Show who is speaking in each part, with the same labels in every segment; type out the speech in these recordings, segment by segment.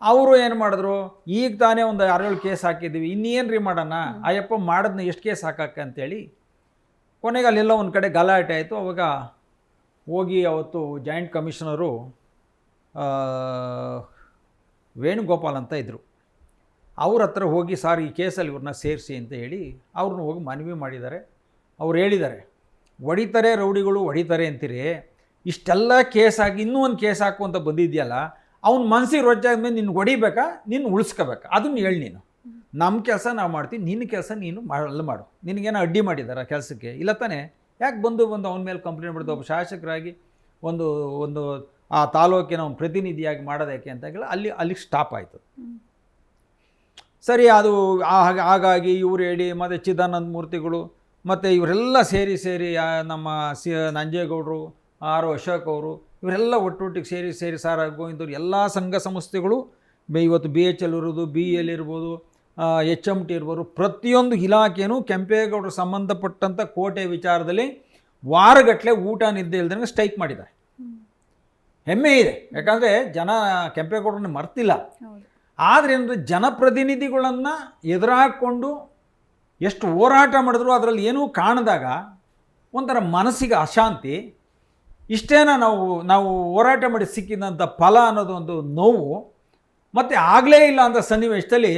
Speaker 1: ಅವರು ಏನು ಮಾಡಿದ್ರು, ಈಗ ತಾನೇ ಒಂದು 6-7 ಕೇಸ್ ಹಾಕಿದ್ದೀವಿ, ಇನ್ನೇನು ರೀ ಮಾಡೋಣ, ಅಯ್ಯಪ್ಪ ಮಾಡೋದನ್ನ ಎಷ್ಟು ಕೇಸ್ ಹಾಕಕ್ಕೆ ಅಂತೇಳಿ ಕೊನೆಗೆ ಅಲ್ಲೆಲ್ಲ ಒಂದು ಕಡೆ ಗಲಾಟೆ ಆಯಿತು. ಅವಾಗ ಹೋಗಿ ಅವತ್ತು ಜಾಯಿಂಟ್ ಕಮಿಷನರು ವೇಣುಗೋಪಾಲ್ ಅಂತ ಇದ್ದರು, ಅವ್ರ ಹತ್ರ ಹೋಗಿ ಸಾರ್ ಈ ಕೇಸಲ್ಲಿ ಇವ್ರನ್ನ ಸೇರಿಸಿ ಅಂತ ಹೇಳಿ ಅವ್ರನ್ನ ಹೋಗಿ ಮನವಿ ಮಾಡಿದ್ದಾರೆ. ಅವ್ರು ಹೇಳಿದ್ದಾರೆ, ಹೊಡಿತಾರೆ ರೌಡಿಗಳು ಹೊಡಿತಾರೆ ಅಂತೀರಿ, ಇಷ್ಟೆಲ್ಲ ಕೇಸ್ ಹಾಕಿ ಇನ್ನೂ ಒಂದು ಕೇಸ್ ಹಾಕು ಅಂತ ಬಂದಿದೆಯಲ್ಲ, ಅವ್ನ ಮನಸ್ಸಿಗೆ ರೊಚ್ಚಾದ್ಮೇಲೆ ನಿನ್ನ ಹೊಡಿಬೇಕಾ, ನಿನ್ನ ಉಳಿಸ್ಕೋಬೇಕಾ, ಅದನ್ನು ಹೇಳಿ. ನೀನು ನಮ್ಮ ಕೆಲಸ ನಾವು ಮಾಡ್ತೀವಿ, ನಿನ್ನ ಕೆಲಸ ನೀನು ಮಾಡು. ನಿನಗೇನೋ ಅಡ್ಡಿ ಮಾಡಿದಾರ ಕೆಲಸಕ್ಕೆ? ಇಲ್ಲ ತಾನೇ? ಯಾಕೆ ಬಂದು ಅವನ ಮೇಲೆ ಕಂಪ್ಲೇಂಟ್ ಮಾಡಿದ್ದು? ಒಬ್ಬ ಶಾಸಕರಾಗಿ ಒಂದು ಆ ತಾಲೂಕಿನ ಒಂದು ಪ್ರತಿನಿಧಿಯಾಗಿ ಮಾಡೋದಕ್ಕೆ ಅಂತ ಹೇಳಿ ಅಲ್ಲಿಗೆ ಸ್ಟಾಪ್ ಆಯಿತು. ಸರಿ, ಅದು ಹಾಗಾಗಿ ಇವ್ರು ಹೇಳಿ ಮತ್ತು ಚಿದಾನಂದ ಮೂರ್ತಿಗಳು ಮತ್ತು ಇವರೆಲ್ಲ ಸೇರಿ ನಮ್ಮ ನಂಜೇಗೌಡರು, ಅಶೋಕ್ ಅವರು, ಇವರೆಲ್ಲ ಒಟ್ಟೊಟ್ಟಿಗೆ ಸೇರಿ ಸಾರ ಗೋವಿಂದವ್ರು, ಎಲ್ಲ ಸಂಘ ಸಂಸ್ಥೆಗಳು ಇವತ್ತು BHL ಇರ್ಬೋದು, BL ಇರ್ಬೋದು, HMT ಇರ್ಬೋದು, ಪ್ರತಿಯೊಂದು ಇಲಾಖೆಯೂ ಕೆಂಪೇಗೌಡರು ಸಂಬಂಧಪಟ್ಟಂಥ ಕೋಟೆ ವಿಚಾರದಲ್ಲಿ ವಾರಗಟ್ಟಲೆ ಊಟ ನಿದ್ದೆ ಇಲ್ದಂಗೆ ಸ್ಟ್ರೈಕ್ ಮಾಡಿದ್ದಾರೆ. ಹೆಮ್ಮೆ ಇದೆ, ಯಾಕಂದರೆ ಜನ ಕೆಂಪೇಗೌಡರನ್ನ ಮರ್ತಿಲ್ಲ. ಆದರೆ ಅಂದರೆ ಜನಪ್ರತಿನಿಧಿಗಳನ್ನು ಎದುರಾಕೊಂಡು ಎಷ್ಟು ಹೋರಾಟ ಮಾಡಿದ್ರು ಅದರಲ್ಲಿ ಏನೂ ಕಾಣದಾಗ ಒಂಥರ ಮನಸ್ಸಿಗೆ ಅಶಾಂತಿ. ಇಷ್ಟೇನ ನಾವು ಹೋರಾಟ ಮಾಡಿ ಸಿಕ್ಕಿದಂಥ ಫಲ ಅನ್ನೋದು ಒಂದು ನೋವು, ಮತ್ತು ಆಗಲೇ ಇಲ್ಲ ಅಂತ ಸನ್ನಿವೇಶದಲ್ಲಿ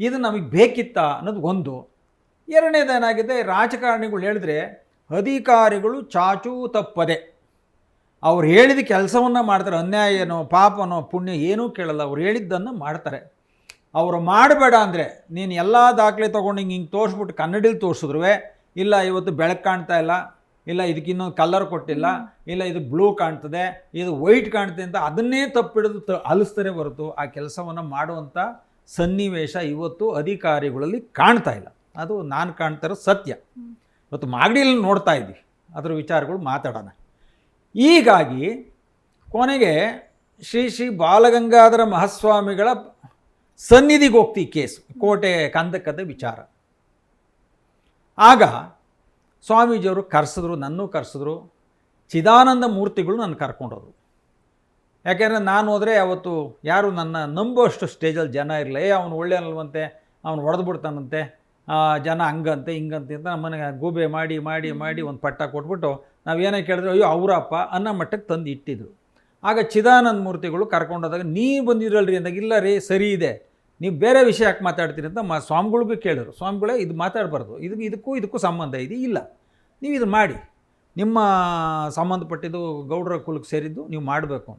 Speaker 1: ಇದು ನಮಗೆ ಬೇಕಿತ್ತಾ ಅನ್ನೋದು ಒಂದು. ಎರಡನೇದೇನಾಗಿದೆ, ರಾಜಕಾರಣಿಗಳು ಹೇಳಿದ್ರೆ ಅಧಿಕಾರಿಗಳು ಚಾಚೂ ತಪ್ಪದೆ ಅವ್ರು ಹೇಳಿದ ಕೆಲಸವನ್ನು ಮಾಡ್ತಾರೆ. ಅನ್ಯಾಯ ಏನೋ ಪಾಪನೋ ಪುಣ್ಯ ಏನೂ ಕೇಳಲ್ಲ, ಅವ್ರು ಹೇಳಿದ್ದನ್ನು ಮಾಡ್ತಾರೆ. ಅವರು ಮಾಡಬೇಡ ಅಂದರೆ ನೀನು ಎಲ್ಲ ದಾಖಲೆ ತೊಗೊಂಡು ಹಿಂಗೆ ತೋರಿಸ್ಬಿಟ್ಟು ಕನ್ನಡಿಲಿ ತೋರಿಸಿದ್ರು, ಇಲ್ಲ ಇವತ್ತು ಬೆಳಕು ಕಾಣ್ತಾ ಇಲ್ಲ, ಇಲ್ಲ ಇದಕ್ಕೆ ಇನ್ನೊಂದು ಕಲರ್ ಕೊಟ್ಟಿಲ್ಲ, ಇಲ್ಲ ಇದು ಬ್ಲೂ ಕಾಣ್ತದೆ, ಇದು ವೈಟ್ ಕಾಣ್ತದೆ ಅಂತ ಅದನ್ನೇ ತಪ್ಪಿಡಿದು ಅಲಿಸ್ತಾರೆ ಹೊರತು ಆ ಕೆಲಸವನ್ನು ಮಾಡುವಂಥ ಸನ್ನಿವೇಶ ಇವತ್ತು ಅಧಿಕಾರಿಗಳಲ್ಲಿ ಕಾಣ್ತಾ ಇಲ್ಲ. ಅದು ನಾನು ಕಾಣ್ತಾರೋ ಸತ್ಯ. ಇವತ್ತು ಮಾಗಡಿಯಲ್ಲಿ ನೋಡ್ತಾ ಇದ್ದೀವಿ, ಅದರ ವಿಚಾರಗಳು ಮಾತಾಡೋಣ. ಹೀಗಾಗಿ ಕೊನೆಗೆ ಶ್ರೀ ಬಾಲಗಂಗಾಧರ ಮಹಾಸ್ವಾಮಿಗಳ ಸನ್ನಿಧಿಗೆ ಹೋಗ್ತೀವಿ ಕೇಸ್, ಕೋಟೆ ಕಂದಕದ ವಿಚಾರ. ಆಗ ಸ್ವಾಮೀಜಿಯವರು ಕರೆಸಿದ್ರು, ನನ್ನೂ ಕರೆಸಿದ್ರು, ಚಿದಾನಂದ ಮೂರ್ತಿಗಳು ನನ್ನ ಕರ್ಕೊಂಡೋದ್ರು. ಯಾಕೆಂದರೆ ನಾನು ಹೋದರೆ ಅವತ್ತು ಯಾರು ನನ್ನ ನಂಬುವಷ್ಟು ಸ್ಟೇಜಲ್ಲಿ ಜನ ಇರಲಿಲ್ಲ. ಅವನು ಒಳ್ಳೆ ಅಲ್ವಂತೆ, ಅವನು ಹೊಡೆದ್ಬಿಡ್ತಾನಂತೆ, ಜನ ಹಂಗಂತೆ ಹಿಂಗಂತೆ ಅಂತ ನಮ್ಮನೆ ಗೂಬೆ ಮಾಡಿ ಒಂದು ಪಟ್ಟ ಕೊಟ್ಬಿಟ್ಟು ನಾವೇನೇ ಕೇಳಿದ್ರೆ ಅಯ್ಯೋ ಅವರಪ್ಪ ಅನ್ನೋ ಮಟ್ಟಕ್ಕೆ ತಂದು ಇಟ್ಟಿದ್ರು. ಆಗ ಚಿದಾನಂದ ಮೂರ್ತಿಗಳು ಕರ್ಕೊಂಡೋದಾಗ ನೀವು ಬಂದಿರಲ್ರಿ ಅಂದಾಗ, ಇಲ್ಲ ರೀ ಸರಿ ಇದೆ, ನೀವು ಬೇರೆ ವಿಷಯ ಯಾಕೆ ಮಾತಾಡ್ತೀರಿ ಅಂತ ಸ್ವಾಮಿಗಳಿಗೂ ಕೇಳಿದ್ರು. ಸ್ವಾಮಿಗಳೇ ಇದು ಮಾತಾಡಬಾರ್ದು, ಇದಕ್ಕೂ ಸಂಬಂಧ ಇದೆ, ಇಲ್ಲ ನೀವು ಇದು ಮಾಡಿ, ನಿಮ್ಮ ಸಂಬಂಧಪಟ್ಟಿದ್ದು ಗೌಡ್ರ ಕುಲಕ್ಕೆ ಸೇರಿದ್ದು ನೀವು ಮಾಡಬೇಕು.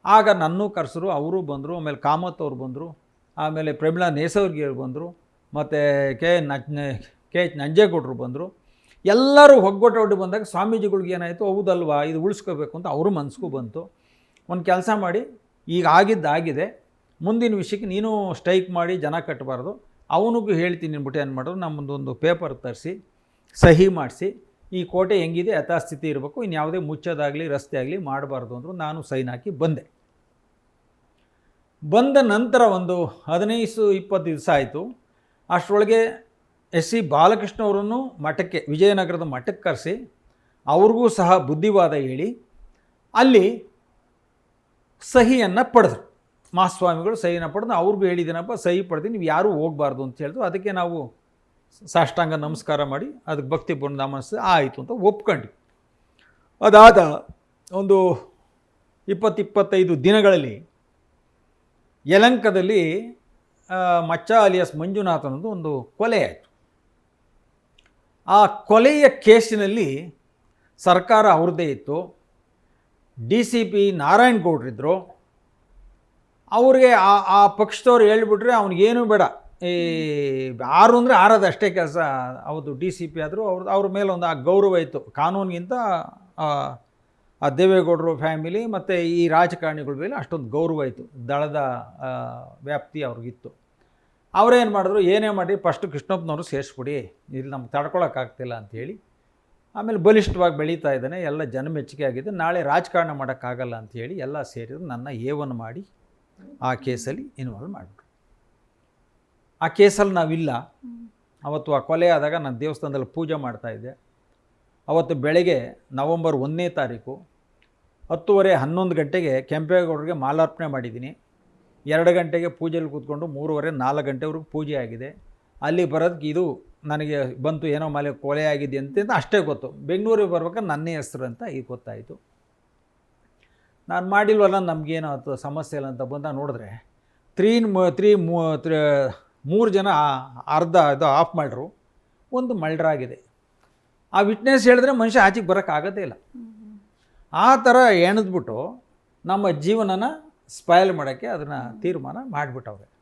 Speaker 1: ಆಗ ನನ್ನೂ ಕರೆಸರು, ಅವರು ಬಂದರು, ಆಮೇಲೆ ಕಾಮತ್ ಅವ್ರು ಬಂದರು, ಆಮೇಲೆ ಪ್ರಮಿಳಾ ನೇಸವ್ರಿಗೆ ಬಂದರು, ಮತ್ತು ಕೆ ಎಚ್ ನಂಜೇಗೌಡರು ಬಂದರು. ಎಲ್ಲರೂ ಒಗ್ಗಟ್ಟು ಬಂದಾಗ ಸ್ವಾಮೀಜಿಗಳಿಗೆ ಏನಾಯಿತು, ಹೌದಲ್ವಾ ಇದು ಉಳಿಸ್ಕೋಬೇಕು ಅಂತ ಅವರು ಮನಸ್ಸಿಗೂ ಬಂತು. ಒಂದು ಕೆಲಸ ಮಾಡಿ, ಈಗ ಆಗಿದೆ, ಮುಂದಿನ ವಿಷಯಕ್ಕೆ ನೀನು ಸ್ಟ್ರೈಕ್ ಮಾಡಿ ಜನ ಕಟ್ಟಬಾರ್ದು, ಅವನಿಗೂ ಹೇಳ್ತೀನಿ ಅಂದ್ಬಿಟ್ಟು ಏನು ಮಾಡೋದು, ನಮ್ಮದೊಂದು ಪೇಪರ್ ತರಿಸಿ ಸಹಿ ಮಾಡಿಸಿ ಈ ಕೋಟೆ ಹೆಂಗಿದೆ ಯಥಾಸ್ಥಿತಿ ಇರಬೇಕು, ಇನ್ಯಾವುದೇ ಮುಚ್ಚೋದಾಗಲಿ ರಸ್ತೆ ಆಗಲಿ ಮಾಡಬಾರ್ದು ಅಂದರು. ನಾನು ಸೈನ್ ಹಾಕಿ ಬಂದ ನಂತರ ಒಂದು 15-20 ದಿವಸ ಆಯಿತು. ಅಷ್ಟರೊಳಗೆ SC ಬಾಲಕೃಷ್ಣ ಅವರನ್ನು ಮಠಕ್ಕೆ, ವಿಜಯನಗರದ ಮಠಕ್ಕೆ ಕರೆಸಿ ಅವ್ರಿಗೂ ಸಹ ಬುದ್ಧಿವಾದ ಹೇಳಿ ಅಲ್ಲಿ ಸಹಿಯನ್ನು ಪಡೆದ್ರು. ಮಹಾಸ್ವಾಮಿಗಳು ಸಹಿಯನ್ನು ಪಡೆದು ಅವ್ರಿಗೂ ಹೇಳಿದ್ದೀನಪ್ಪ ಸಹಿ ಪಡೆದು ನೀವು ಯಾರೂ ಹೋಗಬಾರ್ದು ಅಂತ ಹೇಳಿದ್ರು. ಅದಕ್ಕೆ ನಾವು ಸಾಷ್ಟಾಂಗ ನಮಸ್ಕಾರ ಮಾಡಿ ಅದಕ್ಕೆ ಭಕ್ತಿ ನಮಸ್ತೆ ಆಯಿತು ಅಂತ ಒಪ್ಕೊಂಡ್ವಿ. ಅದಾದ ಒಂದು 20-25 ದಿನಗಳಲ್ಲಿ ಯಲಂಕದಲ್ಲಿ ಮಚ್ಚ ಅಲಿಯಾಸ್ ಮಂಜುನಾಥನದು ಒಂದು ಕೊಲೆ ಆಯಿತು. ಆ ಕೊಲೆಯ ಕೇಸಿನಲ್ಲಿ ಸರ್ಕಾರ ಅವ್ರದ್ದೇ ಇತ್ತು. DCP ನಾರಾಯಣಗೌಡರಿದ್ದರು. ಅವ್ರಿಗೆ ಆ ಪಕ್ಷದವ್ರು ಹೇಳ್ಬಿಟ್ರೆ ಅವ್ನಿಗೇನೂ ಬೇಡ, ಈ 6 ಅಂದರೆ 6 ಅಷ್ಟೇ ಕೆಲಸ. ಅವತ್ತು DCP ಆದರೂ ಅವ್ರ ಮೇಲೆ ಒಂದು ಆ ಗೌರವ ಇತ್ತು, ಕಾನೂನಿಗಿಂತ ಆ ದೇವೇಗೌಡರು ಫ್ಯಾಮಿಲಿ ಮತ್ತು ಈ ರಾಜಕಾರಣಿಗಳ ಮೇಲೆ ಅಷ್ಟೊಂದು ಗೌರವ ಇತ್ತು, ದಳದ ವ್ಯಾಪ್ತಿ ಅವ್ರಿಗಿತ್ತು. ಅವರೇನು ಮಾಡಿದ್ರು, ಏನೇ ಮಾಡಿ ಫಸ್ಟು ಕೃಷ್ಣಪ್ಪನವರು ಸೇರಿಸ್ಬಿಡಿ, ಇಲ್ಲಿ ನಮ್ಗೆ ತಡ್ಕೊಳಕ್ಕಾಗ್ತಿಲ್ಲ ಅಂಥೇಳಿ. ಆಮೇಲೆ ಬಲಿಷ್ಠವಾಗಿ ಬೆಳೀತಾ ಇದ್ದಾನೆ, ಎಲ್ಲ ಜನ ಮೆಚ್ಚುಗೆ ಆಗಿದೆ, ನಾಳೆ ರಾಜಕಾರಣ ಮಾಡೋಕ್ಕಾಗಲ್ಲ ಅಂಥೇಳಿ ಎಲ್ಲ ಸೇರಿದ್ರು ನನ್ನ A1 ಮಾಡಿ ಆ ಕೇಸಲ್ಲಿ ಇನ್ವಾಲ್ವ್ ಮಾಡಿಬಿಟ್ರು. ಆ ಕೇಸಲ್ಲಿ ನಾವಿಲ್ಲ. ಅವತ್ತು ಆ ಕೊಲೆ ಆದಾಗ ನಾನು ದೇವಸ್ಥಾನದಲ್ಲಿ ಪೂಜೆ ಮಾಡ್ತಾಯಿದ್ದೆ. ಅವತ್ತು ಬೆಳಗ್ಗೆ ನವೆಂಬರ್ 1ನೇ ತಾರೀಕು 10:30-11 ಗಂಟೆಗೆ ಕೆಂಪೇಗೌಡರಿಗೆ ಮಾಲಾರ್ಪಣೆ ಮಾಡಿದ್ದೀನಿ. 2 ಗಂಟೆಗೆ ಪೂಜೆಯಲ್ಲಿ ಕೂತ್ಕೊಂಡು 3:30 4 ಗಂಟೆವರೆಗೂ ಪೂಜೆ ಆಗಿದೆ. ಅಲ್ಲಿ ಬರೋದಕ್ಕೆ ಇದು ನನಗೆ ಬಂತು, ಏನೋ ಮೇಲೆ ಕೊಲೆ ಆಗಿದೆ ಅಂತ ಅಷ್ಟೇ ಗೊತ್ತು. ಬೆಂಗಳೂರಿಗೆ ಬರ್ಬೇಕಾದ್ರೆ ನನ್ನೇ ಹೆಸರು ಅಂತ ಈಗ ಗೊತ್ತಾಯಿತು. ನಾನು ಮಾಡಿಲ್ವಲ್ಲ, ನಮಗೇನೋ ಅದು ಸಮಸ್ಯೆ ಇಲ್ಲ ಅಂತ ಬಂದ ನೋಡಿದ್ರೆ 3 ಜನ ಅರ್ಧ ಇದು ಆಫ್ ಮಾಡ್ರು, ಒಂದು ಮರ್ಡರ್ ಆಗಿದೆ. ಆ ವಿಟ್ನೆಸ್ ಹೇಳಿದ್ರೆ ಮನುಷ್ಯ ಆಚೆಗೆ ಬರೋಕ್ಕಾಗೋದೇ ಇಲ್ಲ. ಆ ಥರ ಎಣೆದ್ಬಿಟ್ಟು ನಮ್ಮ ಜೀವನನ ಸ್ಪಾಯ್ಲ್ ಮಾಡೋಕ್ಕೆ ಅದನ್ನು ತೀರ್ಮಾನ ಮಾಡಿಬಿಟ್ಟವ್ರೆ.